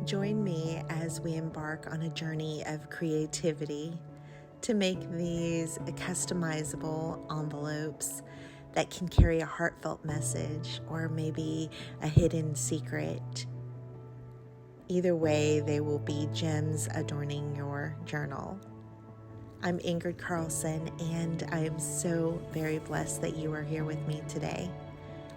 Join me as we embark on a journey of creativity to make these customizable envelopes that can carry a heartfelt message or maybe a hidden secret. Either way, they will be gems adorning your journal. I'm Ingrid Carlsen, and I am so very blessed that you are here with me today.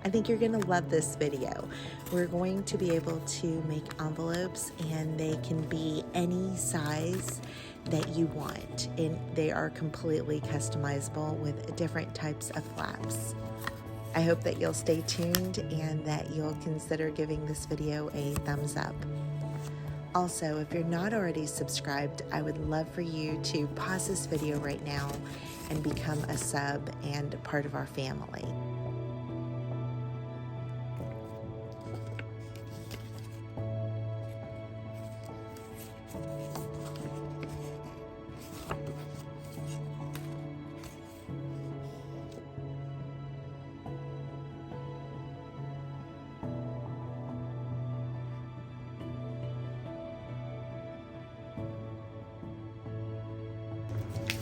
I think you're going to love this video. We're going to be able to make envelopes, and they can be any size that you want, and they are completely customizable with different types of flaps. I hope that you'll stay tuned and that you'll consider giving this video a thumbs up. Also, if you're not already subscribed, I would love for you to pause this video right now and become a sub and part of our family.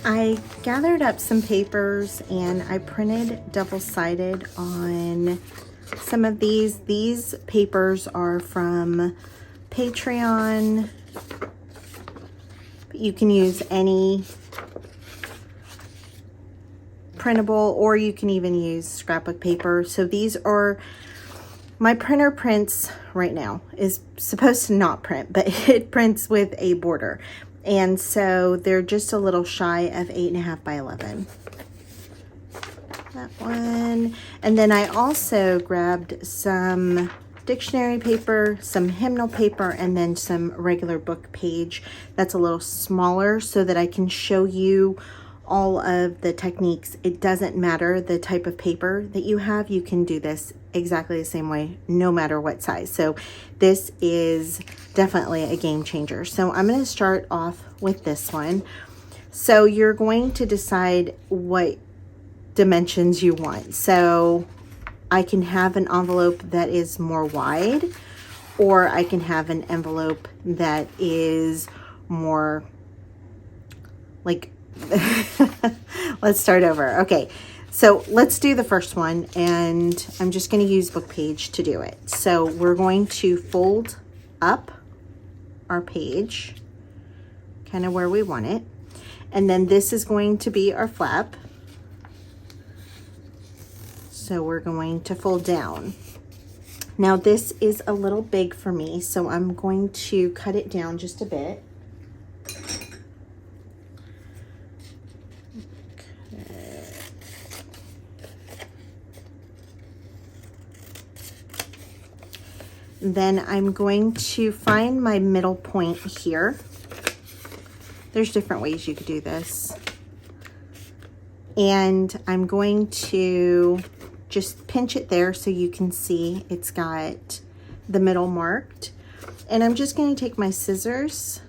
I gathered up some papers and I printed double-sided on some of these. These papers are from Patreon. You can use any printable, or you can even use scrapbook paper. So these are, my printer prints right now, is supposed to not print, but it prints with a border. And so they're just a little shy of 8.5 by 11. That one. And then I also grabbed some dictionary paper, some hymnal paper, and then some regular book page that's a little smaller so that I can show you all of the techniques. It doesn't matter the type of paper that you have. You can do this exactly the same way, no matter what size. So this is definitely a game changer. So I'm going to start off with this one. So you're going to decide what dimensions you want. So I can have an envelope that is more wide, or I can have an envelope that is more like, let's start over. Okay. So let's do the first one, and I'm just going to use book page to do it. So we're going to fold up our page, kind of where we want it. And then this is going to be our flap. So we're going to fold down. Now this is a little big for me, so I'm going to cut it down just a bit. Then I'm going to find my middle point here. There's different ways you could do this. And I'm going to just pinch it there so you can see it's got the middle marked. And I'm just going to take my scissors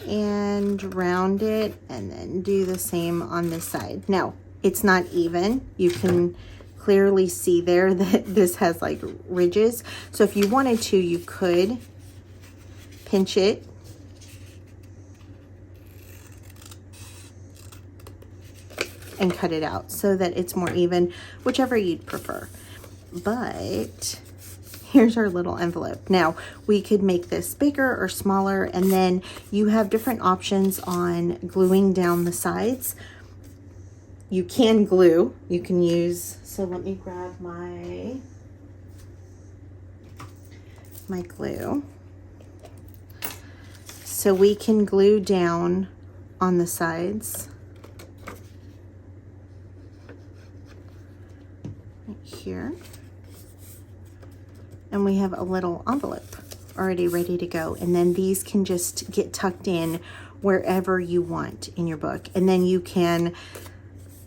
and round it and then do the same on this side. Now, it's not even. You can clearly see there that this has like ridges. So if you wanted to, you could pinch it and cut it out so that it's more even, whichever you'd prefer. But here's our little envelope. Now we could make this bigger or smaller, and then you have different options on gluing down the sides. You can glue, you can use, so let me grab my glue. So we can glue down on the sides. Right here. And we have a little envelope already ready to go. And then these can just get tucked in wherever you want in your book. And then you can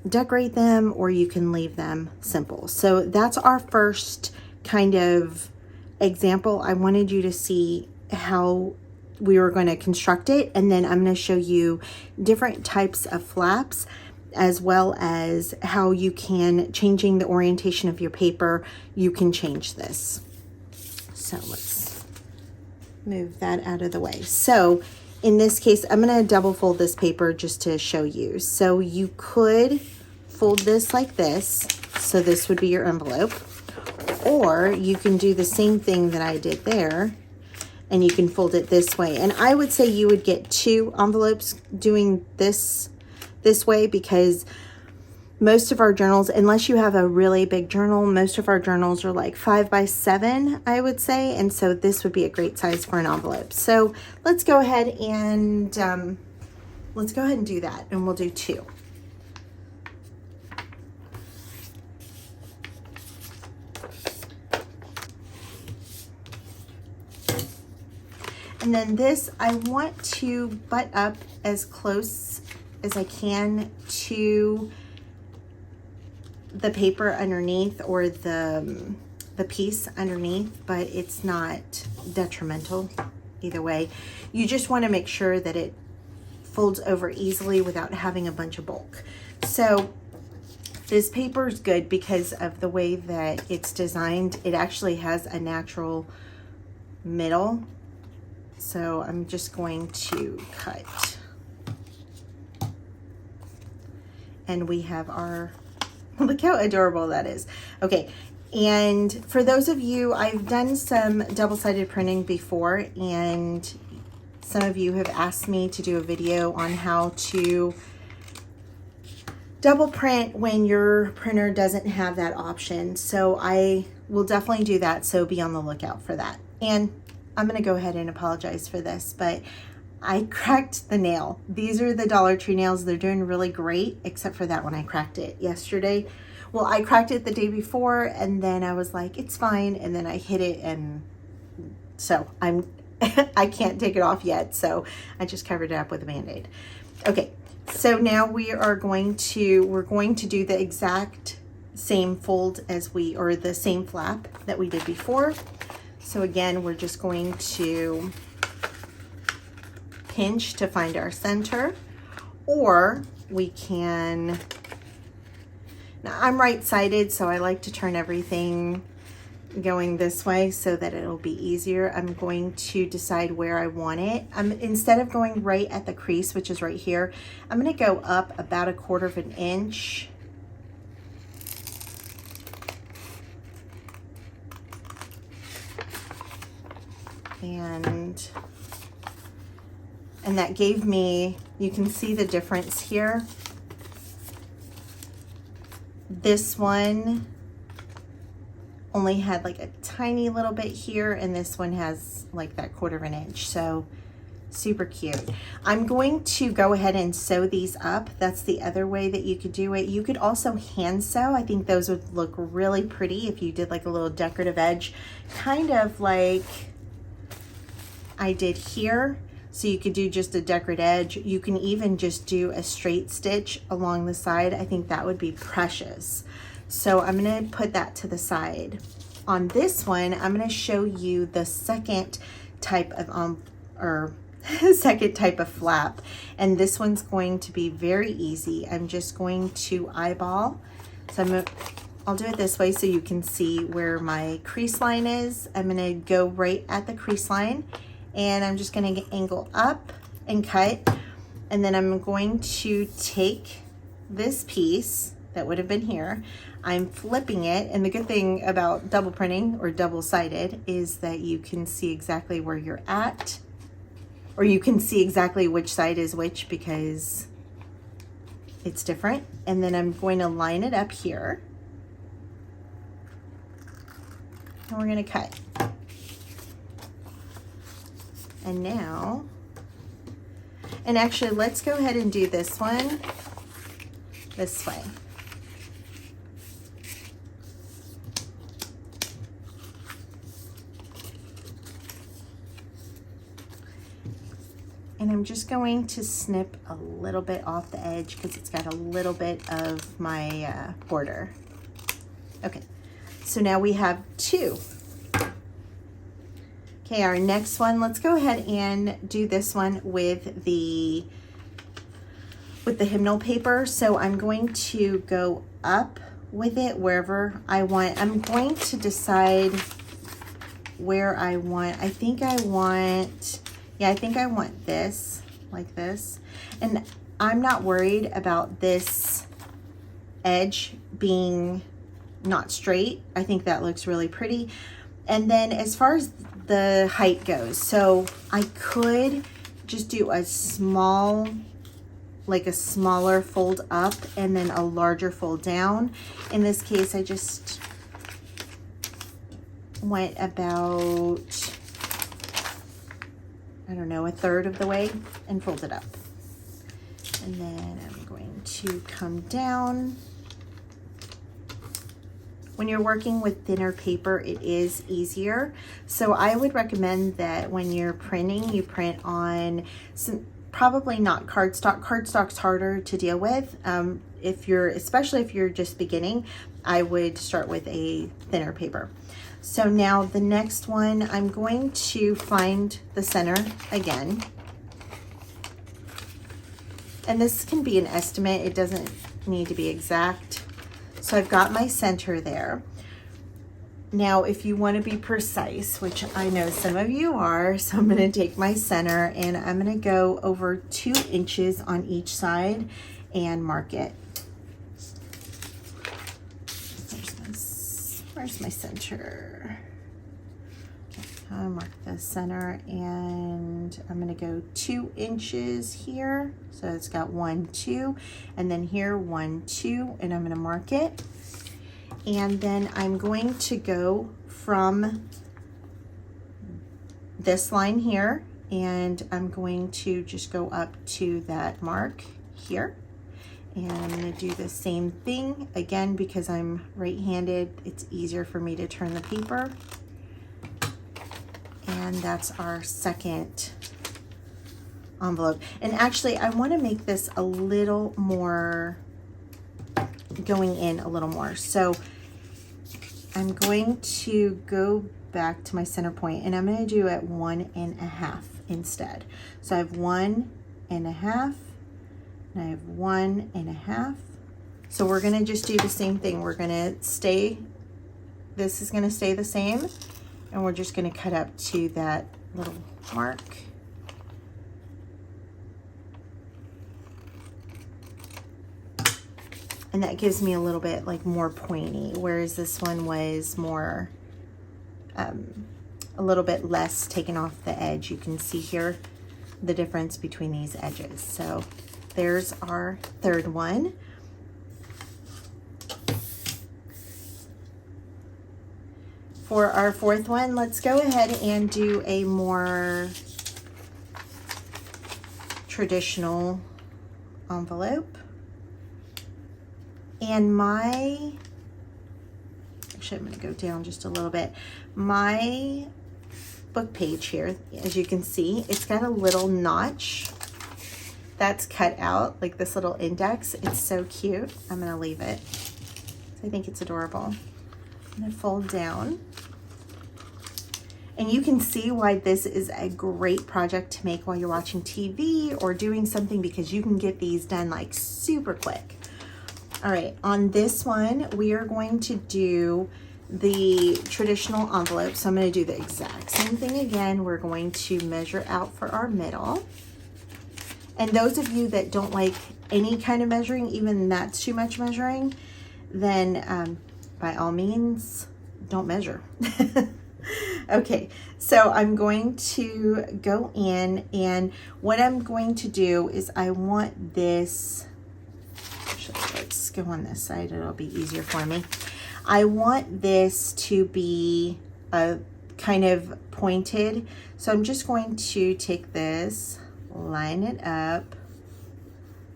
decorate them, or you can leave them simple. So that's our first kind of example. I wanted you to see how we were going to construct it, and then I'm going to show you different types of flaps, as well as how you can, changing the orientation of your paper, you can change this. So let's move that out of the way. So in this case, I'm going to double fold this paper just to show you. So you could fold this like this. So this would be your envelope. Or you can do the same thing that I did there, and you can fold it this way. And I would say you would get 2 envelopes doing this way, because most of our journals, unless you have a really big journal, most of our journals are like 5 by 7, I would say. And so this would be a great size for an envelope. So let's go ahead and do that, and we'll do 2. And then this, I want to butt up as close as I can to the paper underneath, or the piece underneath, but it's not detrimental either way. You just want to make sure that it folds over easily without having a bunch of bulk. So this paper is good because of the way that it's designed. It actually has a natural middle. So I'm just going to cut. And we have our, look how adorable that is. Okay, and for those of you, I've done some double-sided printing before, and some of you have asked me to do a video on how to double print when your printer doesn't have that option. So I will definitely do that, so be on the lookout for that. And I'm gonna go ahead and apologize for this, but I cracked the nail. These are the Dollar Tree nails. They're doing really great, except for that one. I cracked it yesterday. Well, I cracked it the day before, and then I was like, it's fine. And then I hit it, and so I can't take it off yet. So I just covered it up with a Band-Aid. Okay, so now we're going to do the exact same fold or the same flap that we did before. So again, we're just going to pinch to find our center, or we can, now I'm right-sided, so I like to turn everything going this way so that it'll be easier. I'm going to decide where I want it. Instead of going right at the crease, which is right here, I'm going to go up about 1/4 of an inch. And that gave me, you can see the difference here. This one only had like a tiny little bit here, and this one has like that 1/4 of an inch. So super cute. I'm going to go ahead and sew these up. That's the other way that you could do it. You could also hand sew. I think those would look really pretty if you did like a little decorative edge, kind of like I did here. So you could do just a decorative edge. You can even just do a straight stitch along the side. I think that would be precious. So I'm gonna put that to the side. On this one, I'm gonna show you the second type of second type of flap. And this one's going to be very easy. I'm just going to eyeball. So I'll do it this way so you can see where my crease line is. I'm gonna go right at the crease line, and I'm just going to angle up and cut, and then I'm going to take this piece that would have been here, I'm flipping it, and the good thing about double printing or double-sided is that you can see exactly where you're at, or you can see exactly which side is which because it's different. And then I'm going to line it up here, and we're going to cut. And now, and actually let's go ahead and do this one this way. And I'm just going to snip a little bit off the edge because it's got a little bit of my border. Okay, so now we have 2. Okay, our next one, let's go ahead and do this one with the hymnal paper. So I'm going to go up with it wherever I want. I'm going to decide where I want. I think I want this, like this. And I'm not worried about this edge being not straight. I think that looks really pretty. And then as far as the height goes, so I could just do a small, like a smaller fold up and then a larger fold down. In this case, I just went about, I don't know, a third of the way and fold it up. And then I'm going to come down. When you're working with thinner paper, it is easier. So I would recommend that when you're printing, you print on some, probably not cardstock. Cardstock's harder to deal with. Especially if you're just beginning, I would start with a thinner paper. So now the next one, I'm going to find the center again. And this can be an estimate. It doesn't need to be exact. So I've got my center there. Now, if you want to be precise, which I know some of you are, so I'm going to take my center and I'm going to go over 2 inches on each side and mark it. Where's my center? I'll mark the center and I'm going to go 2 inches here. So it's got 1, 2, and then here 1, 2, and I'm going to mark it. And then I'm going to go from this line here and I'm going to just go up to that mark here. And I'm going to do the same thing again because I'm right-handed. It's easier for me to turn the paper. And that's our second envelope. And actually, I want to make this a little more, going in a little more. So I'm going to go back to my center point and I'm going to do it 1.5 instead. So I have 1.5 and I have 1.5. So we're going to just do the same thing. We're going to stay, this is going to stay the same. And we're just going to cut up to that little mark. And that gives me a little bit like more pointy, whereas this one was more, a little bit less taken off the edge. You can see here the difference between these edges. So there's our third one. For our fourth one, let's go ahead and do a more traditional envelope. And actually I'm going to go down just a little bit. My book page here, as you can see, it's got a little notch that's cut out, like this little index. It's so cute. I'm going to leave it. I think it's adorable. I'm going to fold down. And you can see why this is a great project to make while you're watching TV or doing something, because you can get these done like super quick. All right, on this one, we are going to do the traditional envelope. So I'm going to do the exact same thing again. We're going to measure out for our middle. And those of you that don't like any kind of measuring, even that's too much measuring, then by all means, don't measure. Okay, so I'm going to go in, and what I'm going to do is I want this, actually, let's go on this side, it'll be easier for me. I want this to be a kind of pointed, so I'm just going to take this, line it up,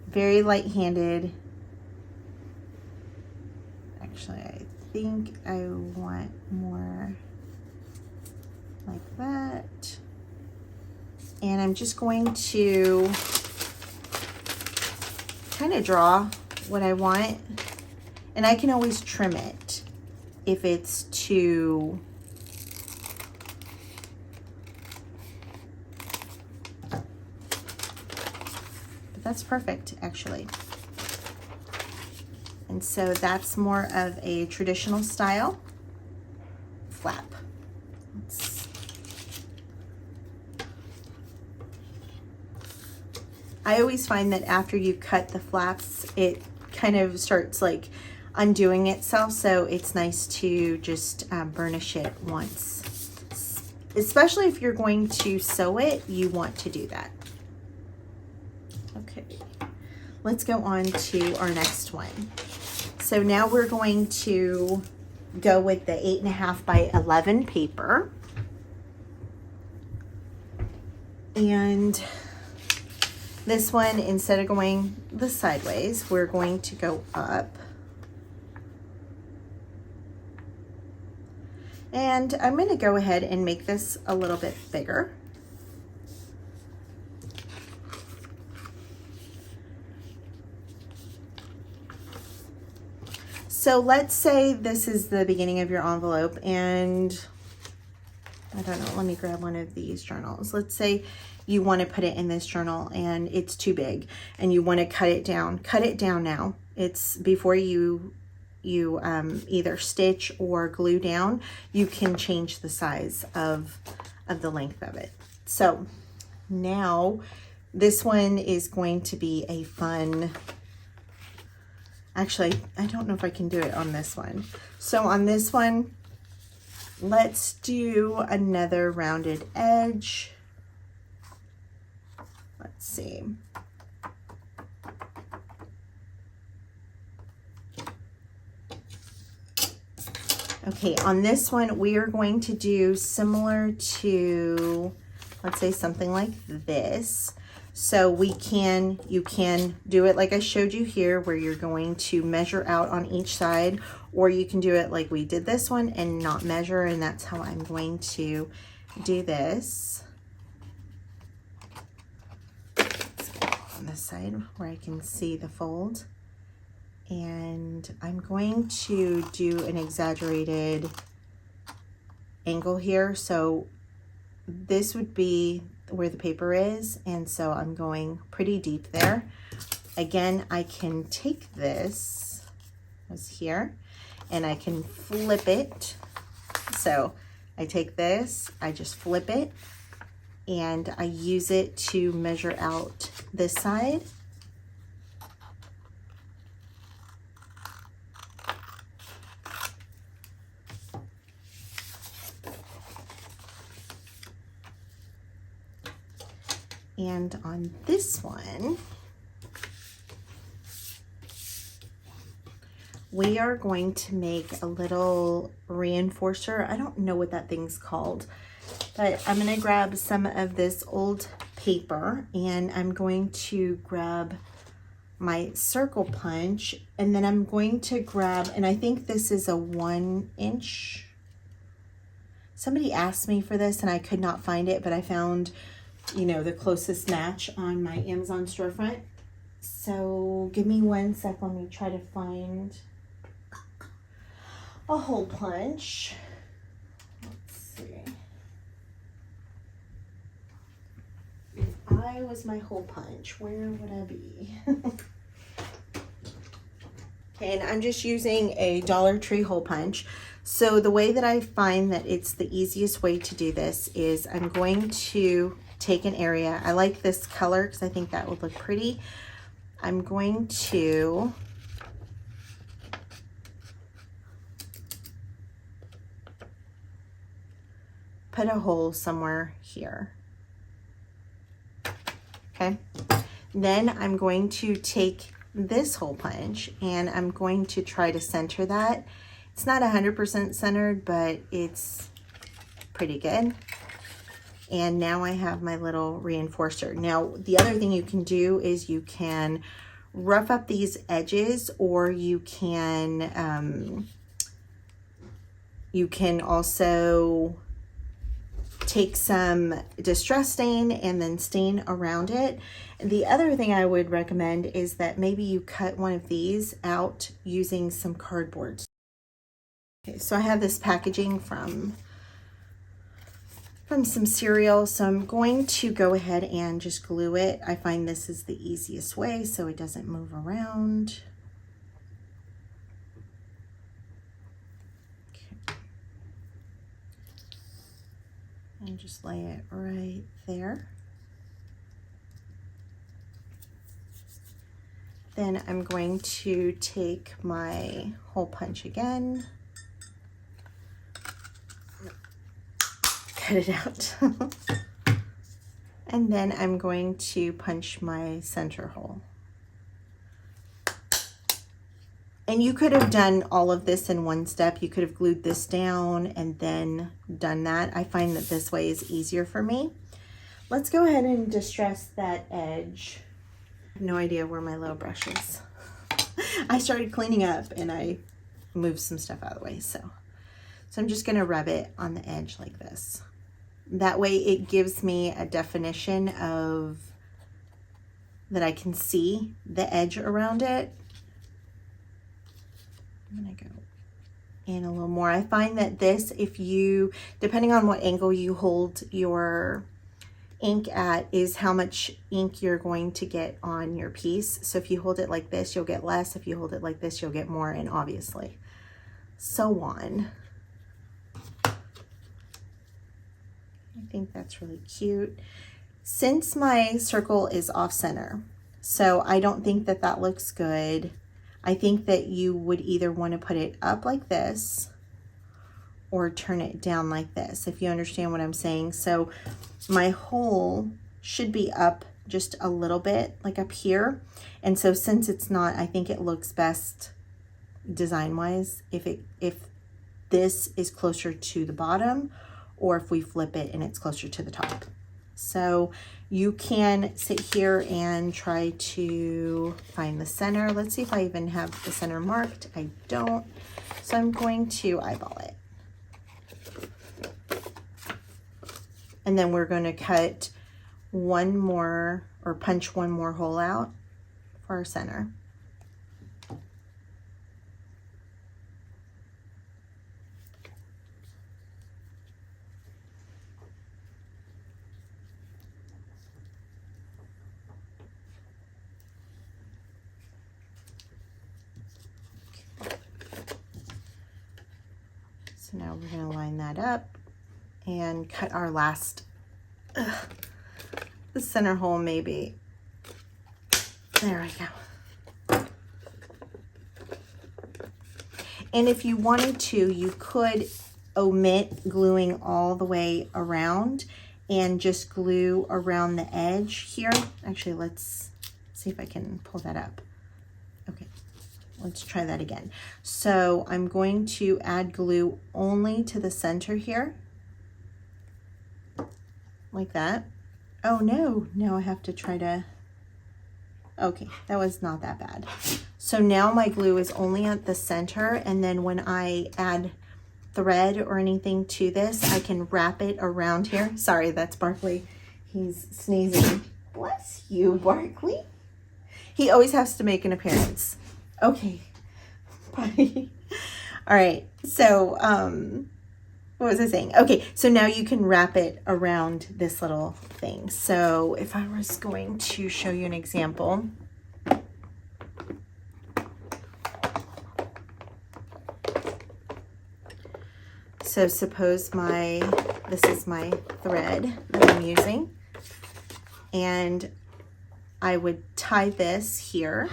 very light-handed. Actually, I think I want more like that. And I'm just going to kind of draw what I want. And I can always trim it if it's too, but that's perfect actually. And so that's more of a traditional style flap. Let's I always find that after you cut the flaps, it kind of starts like undoing itself, so it's nice to just burnish it once. Especially if you're going to sew it, you want to do that. Okay, let's go on to our next one. So now we're going to go with the 8.5 by 11 paper. And this one, instead of going the sideways, we're going to go up. And I'm going to go ahead and make this a little bit bigger. So let's say this is the beginning of your envelope, and I don't know, let me grab one of these journals. Let's say you want to put it in this journal and it's too big and you want to cut it down. Cut it down now. It's before you either stitch or glue down, you can change the size of the length of it. So now this one is going to be a fun, actually, I don't know if I can do it on this one. So on this one, let's do another rounded edge. Let's see. Okay, on this one, we are going to do similar to, let's say something like this. So you can do it like I showed you here, where you're going to measure out on each side, or you can do it like we did this one and not measure, and that's how I'm going to do this. Let's go on this side where I can see the fold. And I'm going to do an exaggerated angle here. So this would be where the paper is, and so I'm going pretty deep there. Again, I can take this as here and I can flip it. So I take this, I just flip it, and I use it to measure out this side. And on this one, we are going to make a little reinforcer. I don't know what that thing's called, but I'm going to grab some of this old paper, and I'm going to grab my circle punch, and then I'm going to grab, and I think this is a 1 inch. Somebody asked me for this and I could not find it, but I found, you know, the closest match on my Amazon storefront. So give me 1 sec. Let me try to find a hole punch. Let's see. If I was my hole punch, where would I be? Okay, and I'm just using a Dollar Tree hole punch. So the way that I find that it's the easiest way to do this is I'm going to take an area. I like this color because I think that would look pretty. I'm going to put a hole somewhere here. Okay. Then I'm going to take this hole punch and I'm going to try to center that. It's not 100% centered, but it's pretty good. And now I have my little reinforcer. Now, the other thing you can do is you can rough up these edges, or you can also take some distress stain and then stain around it. The other thing I would recommend is that maybe you cut one of these out using some cardboard. Okay, so I have this packaging from some cereal, so I'm going to go ahead and just glue it. I find this is the easiest way so it doesn't move around. Okay. And just lay it right there. Then I'm going to take my hole punch again, cut it out, and then I'm going to punch my center hole. And you could have done all of this in one step. You could have glued this down and then done that. I find that this way is easier for me. Let's go ahead and distress that edge. I have no idea where my little brush is. I started cleaning up and I moved some stuff out of the way. So I'm just gonna rub it on the edge like this. That way it gives me a definition of that I can see the edge around it. I'm gonna go in a little more. I find that this, if you, depending on what angle you hold your ink at, is how much ink you're going to get on your piece. So if you hold it like this, you'll get less. If you hold it like this, you'll get more, and obviously so on. I think that's really cute. Since my circle is off center, so I don't think that that looks good. I think that you would either want to put it up like this or turn it down like this, if you understand what I'm saying. So my hole should be up just a little bit, like up here. And so since it's not, I think it looks best design-wise if this is closer to the bottom, or if we flip it and it's closer to the top. So you can sit here and try to find the center. Let's see if I even have the center marked. I don't. So I'm going to eyeball it. And then we're going to cut one more, or punch one more hole out for our center. So now we're going to line that up and cut our last, the center hole maybe. There we go. And if you wanted to, you could omit gluing all the way around and just glue around the edge here. Actually, let's see if I can pull that up. Okay, let's try that again. So I'm going to add glue only to the center here, like that. Oh no, now I have to try to, okay, that was not that bad. So now my glue is only at the center, and then when I add thread or anything to this, I can wrap it around here. Sorry, that's Barkley. He's sneezing. Bless you, Barkley. He always has to make an appearance. Okay, bye. All right, so what was I saying? Okay, so now you can wrap it around this little thing. So if I was going to show you an example, so suppose this is my thread that I'm using, and I would tie this here.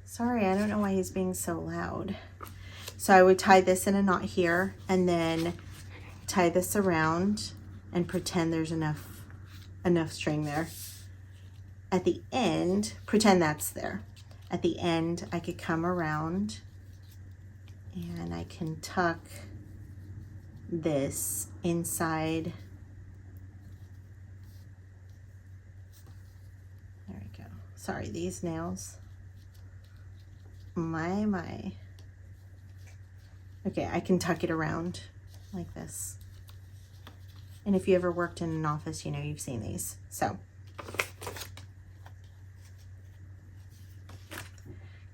Sorry, I don't know why he's being so loud. So I would tie this in a knot here, and then tie this around and pretend there's enough string there. At the end, pretend that's there. At the end, I could come around and I can tuck this inside. There we go. Sorry, these nails. My. Okay, I can tuck it around like this. And if you ever worked in an office, you know you've seen these. So,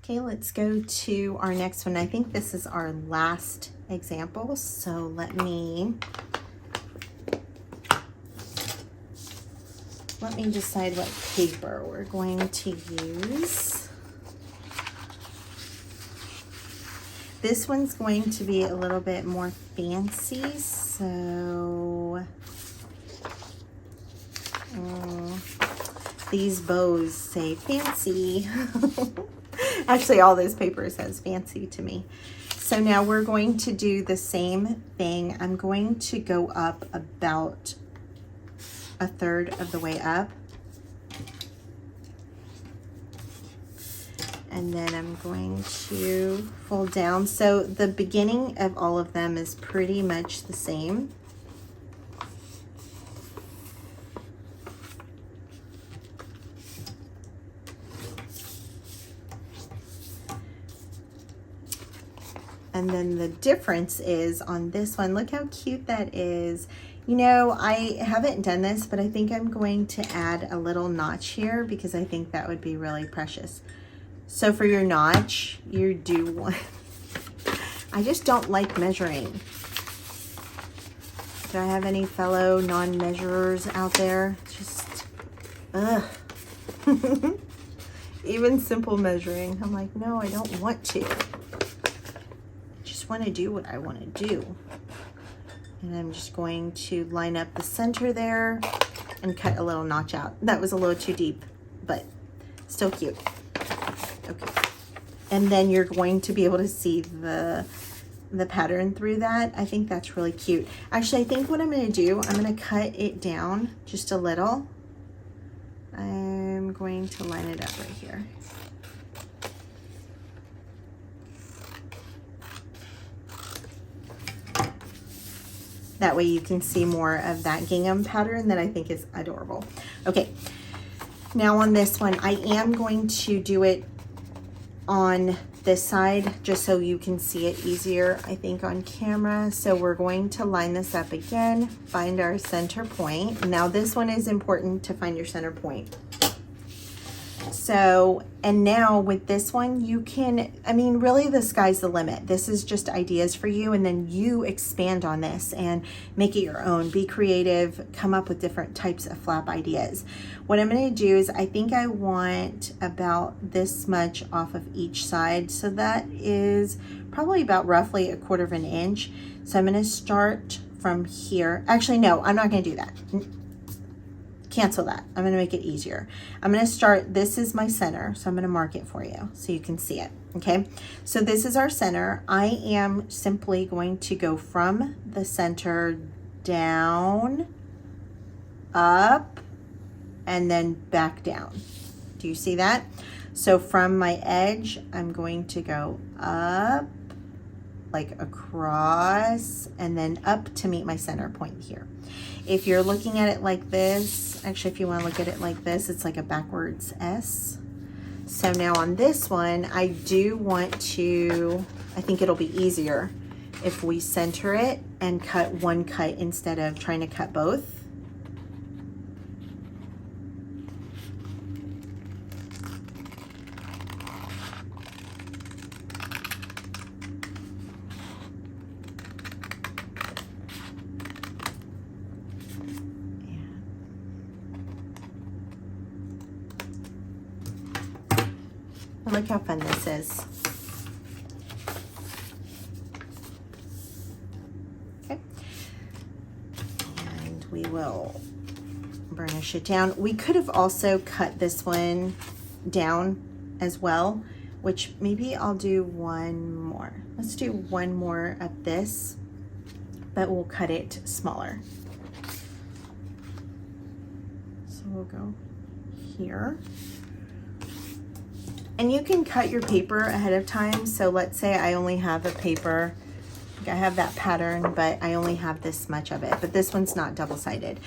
okay, let's go to our next one. I think this is our last example. So let me decide what paper we're going to use. This one's going to be a little bit more fancy, so these bows say fancy. Actually, all this paper says fancy to me. So now we're going to do the same thing. I'm going to go up about 1/3 of the way up. And then I'm going to fold down. So the beginning of all of them is pretty much the same. And then the difference is on this one, look how cute that is. You know, I haven't done this, but I think I'm going to add a little notch here because I think that would be really precious. So for your notch, you do want, I just don't like measuring. Do I have any fellow non-measurers out there? Just, ugh. Even simple measuring, I'm like, no, I don't want to. Want to do what I want to do. And I'm just going to line up the center there and cut a little notch out. That was a little too deep, but still cute. Okay. And then you're going to be able to see the pattern through that. I think that's really cute. Actually, I think what I'm going to do, I'm going to cut it down just a little. I'm going to line it up right here. That way you can see more of that gingham pattern that I think is adorable. Okay, now on this one, I am going to do it on this side just so you can see it easier, I think, on camera. So we're going to line this up again, find our center point. Now this one is important to find your center point. So, and now with this one, you can, I mean, really the sky's the limit. This is just ideas for you, and then you expand on this and make it your own. Be creative, come up with different types of flap ideas. What I'm going to do is I think I want about this much off of each side. So that is probably about roughly 1/4 of an inch. So I'm going to start from here. Actually, no, I'm not going to do that. Cancel that. I'm going to make it easier. I'm going to start, this is my center, so I'm going to mark it for you so you can see it. Okay, so this is our center. I am simply going to go from the center down, up, and then back down. Do you see that? So from my edge, I'm going to go up, like across, and then up to meet my center point here. If you're looking at it like this, actually, if you want to look at it like this, it's like a backwards S. So now on this one, I do want to, I think it'll be easier if we center it and cut one cut instead of trying to cut both. Look how fun this is. Okay. And we will burnish it down. We could have also cut this one down as well, which maybe I'll do one more. Let's do one more of this, but we'll cut it smaller. So we'll go here. And you can cut your paper ahead of time. So let's say I only have a paper, I have that pattern, but I only have this much of it. But this one's not double-sided.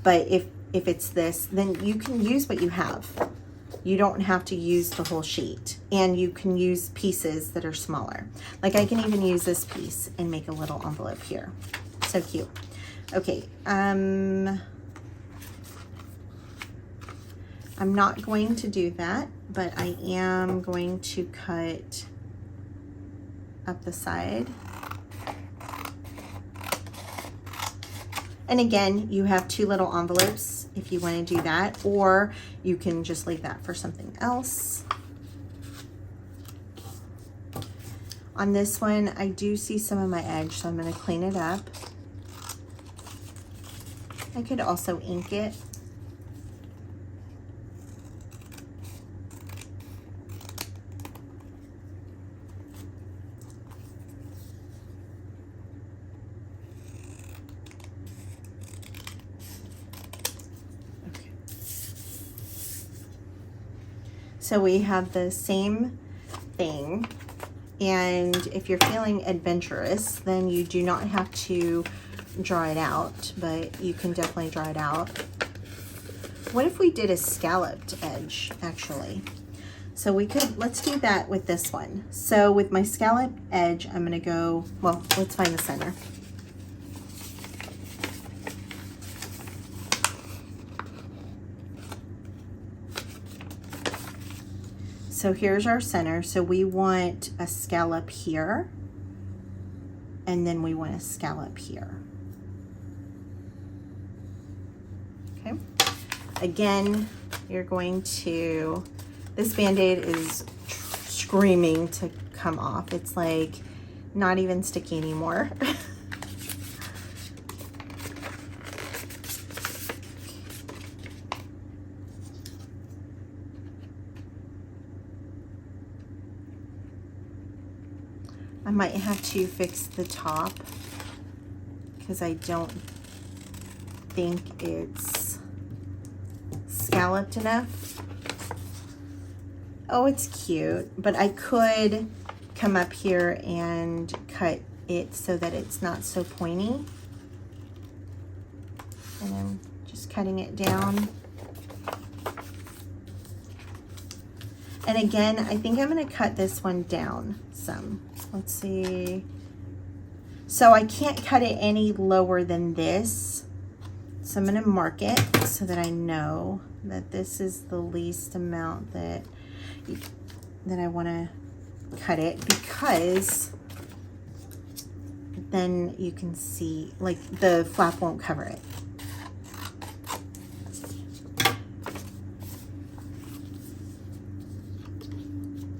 But if it's this, then you can use what you have. You don't have to use the whole sheet. And you can use pieces that are smaller. Like I can even use this piece and make a little envelope here. So cute. Okay, I'm not going to do that, but I am going to cut up the side. And again, you have 2 little envelopes if you want to do that, or you can just leave that for something else. On this one, I do see some of my edge, so I'm going to clean it up. I could also ink it. So we have the same thing. And if you're feeling adventurous, then you do not have to draw it out, but you can definitely draw it out. What if we did a scalloped edge, actually? So we could, let's do that with this one. So with my scalloped edge, I'm gonna go, well, let's find the center. So here's our center. So we want a scallop here, and then we want a scallop here. Okay. Again, you're going to, this Band-Aid is screaming to come off. It's like not even sticky anymore. I might have to fix the top because I don't think it's scalloped enough. Oh, it's cute, but I could come up here and cut it so that it's not so pointy. And I'm just cutting it down. And again, I think I'm gonna cut this one down some. Let's see. So I can't cut it any lower than this. So I'm gonna mark it so that I know that this is the least amount that I wanna cut it, because then you can see, like, the flap won't cover it.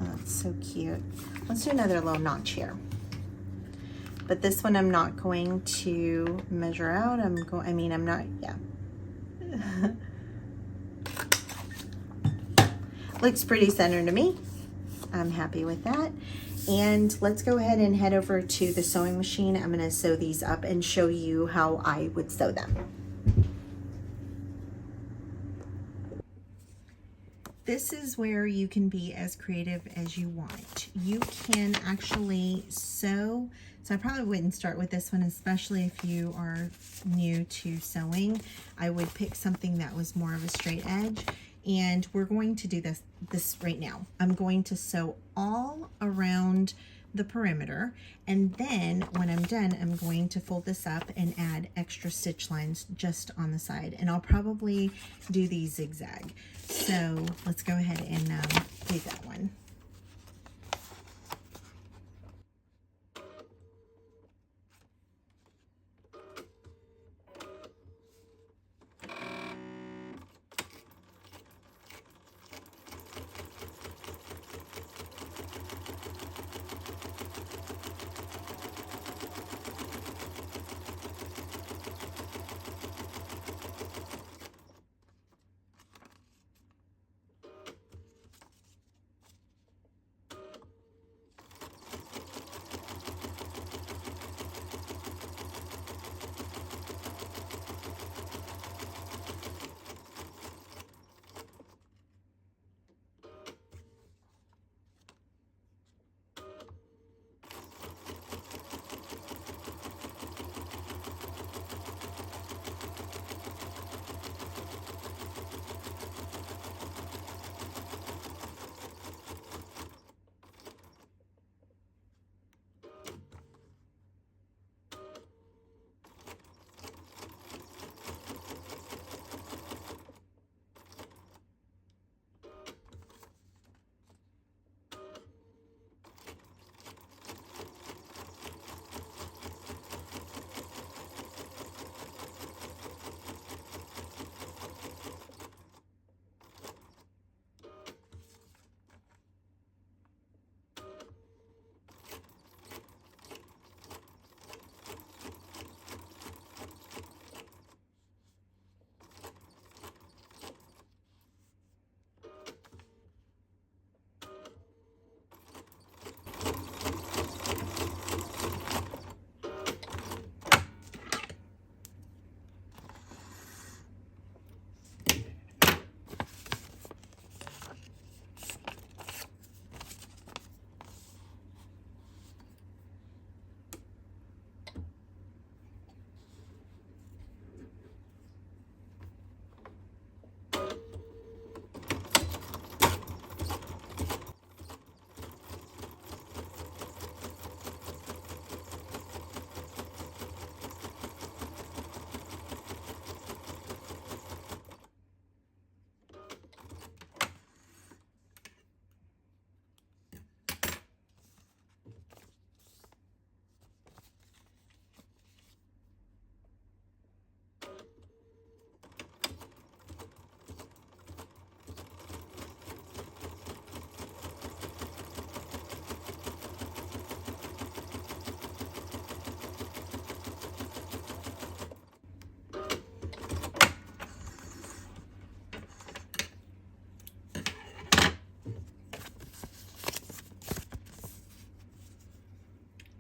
Oh, that's so cute. Let's do another little notch here. But this one I'm not going to measure out. I'm not, yeah. Looks pretty centered to me. I'm happy with that. And let's go ahead and head over to the sewing machine. I'm gonna sew these up and show you how I would sew them. This is where you can be as creative as you want. You can actually sew. So I probably wouldn't start with this one, especially if you are new to sewing. I would pick something that was more of a straight edge. And we're going to do this right now. I'm going to sew all around the perimeter, and then when I'm done, I'm going to fold this up and add extra stitch lines just on the side, and I'll probably do these zigzag. So let's go ahead and do that one.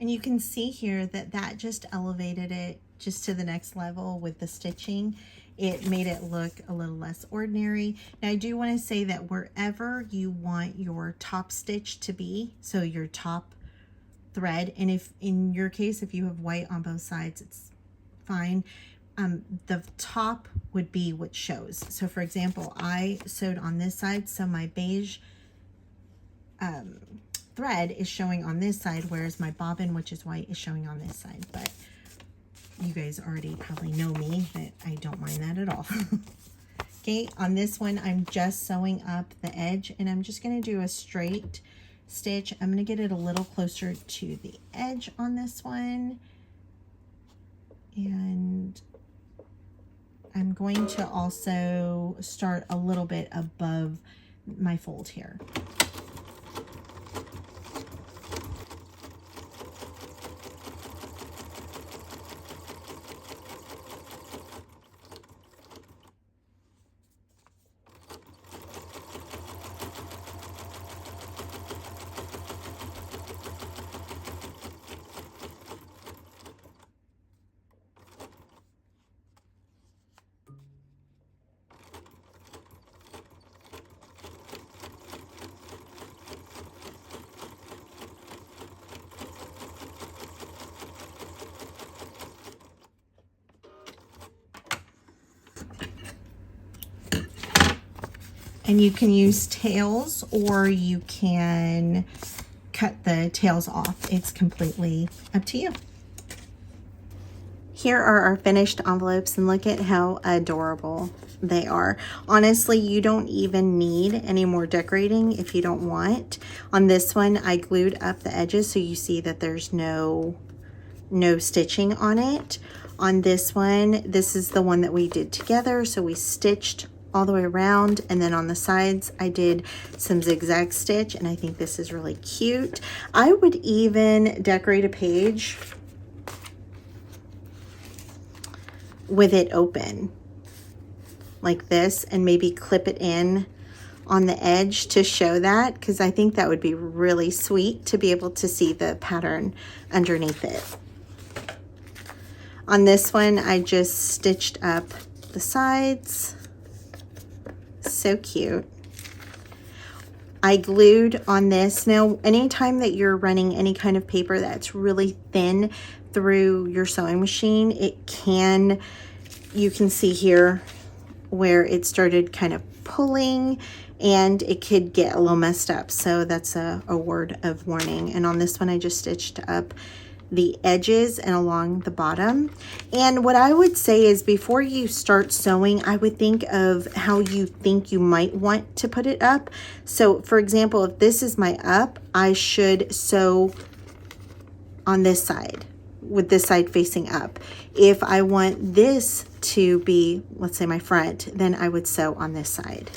And you can see here that that just elevated it just to the next level with the stitching. It made it look a little less ordinary. Now I do want to say that wherever you want your top stitch to be, so your top thread, and if in your case, if you have white on both sides, it's fine. The top would be what shows. So for example, I sewed on this side, so my beige thread is showing on this side, whereas my bobbin, which is white, is showing on this side. But you guys already probably know me that I don't mind that at all. Okay, on this one, I'm just sewing up the edge, and I'm just going to do a straight stitch. I'm going to get it a little closer to the edge on this one, and I'm going to also start a little bit above my fold here. And you can use tails, or you can cut the tails off. It's completely up to you. Here are our finished envelopes, and look at how adorable they are. Honestly, you don't even need any more decorating if you don't want. On this one, I glued up the edges so you see that there's no stitching on it. On this one, this is the one that we did together, so we stitched all the way around, and then on the sides I did some zigzag stitch, and I think this is really cute. I would even decorate a page with it open like this, and maybe clip it in on the edge to show that, because I think that would be really sweet to be able to see the pattern underneath it. On this one, I just stitched up the sides. So cute. I glued on this. Now, anytime that you're running any kind of paper that's really thin through your sewing machine, it can, you can see here where it started kind of pulling, and it could get a little messed up. So that's a word of warning. And on this one, I just stitched up the edges and along the bottom. And what I would say is, before you start sewing, I would think of how you think you might want to put it up. So for example, if this is my up, I should sew on this side with this side facing up. If I want this to be, let's say, my front, then I would sew on this side.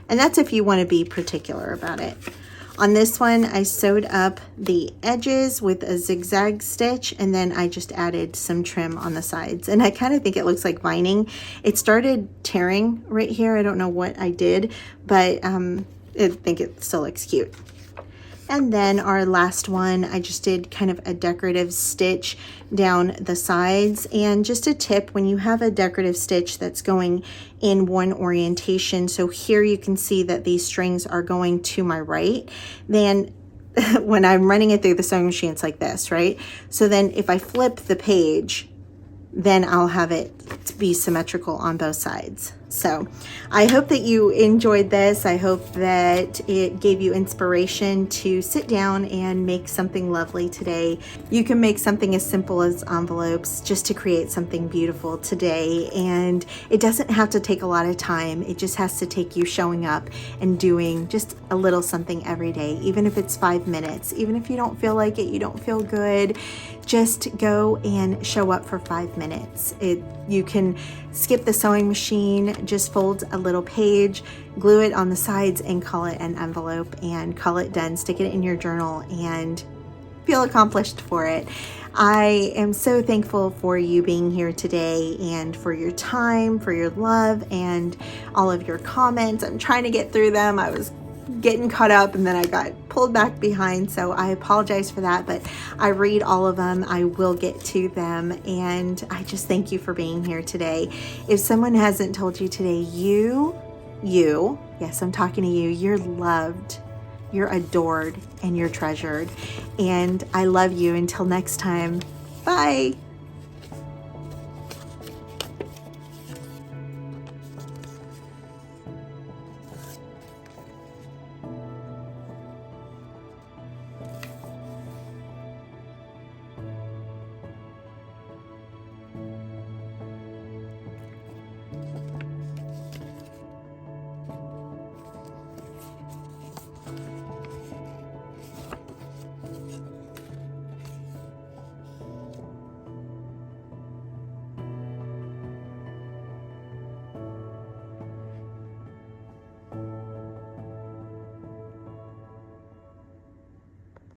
And that's if you want to be particular about it. On this one, I sewed up the edges with a zigzag stitch, and then I just added some trim on the sides. And I kind of think it looks like vining. It started tearing right here. I don't know what I did, but I think it still looks cute. And then our last one, I just did kind of a decorative stitch down the sides. And just a tip, when you have a decorative stitch that's going in one orientation, so here you can see that these strings are going to my right, then when I'm running it through the sewing machine, it's like this, right? So then if I flip the page, then I'll have it be symmetrical on both sides. So I hope that you enjoyed this. I hope that it gave you inspiration to sit down and make something lovely today. You can make something as simple as envelopes just to create something beautiful today. And it doesn't have to take a lot of time. It just has to take you showing up and doing just a little something every day, even if it's 5 minutes, even if you don't feel like it, you don't feel good, just go and show up for 5 minutes. You can skip the sewing machine, just fold a little page, glue it on the sides, and call it an envelope, and call it done. Stick it in your journal and feel accomplished for it. I am so thankful for you being here today, and for your time, for your love, and all of your comments. I'm trying to get through them. I was getting caught up and then I got pulled back behind, so I apologize for that, but I read all of them. I will get to them, and I just thank you for being here today. If someone hasn't told you today, you, yes, I'm talking to you, you're loved, you're adored, and you're treasured, and I love you. Until next time, bye.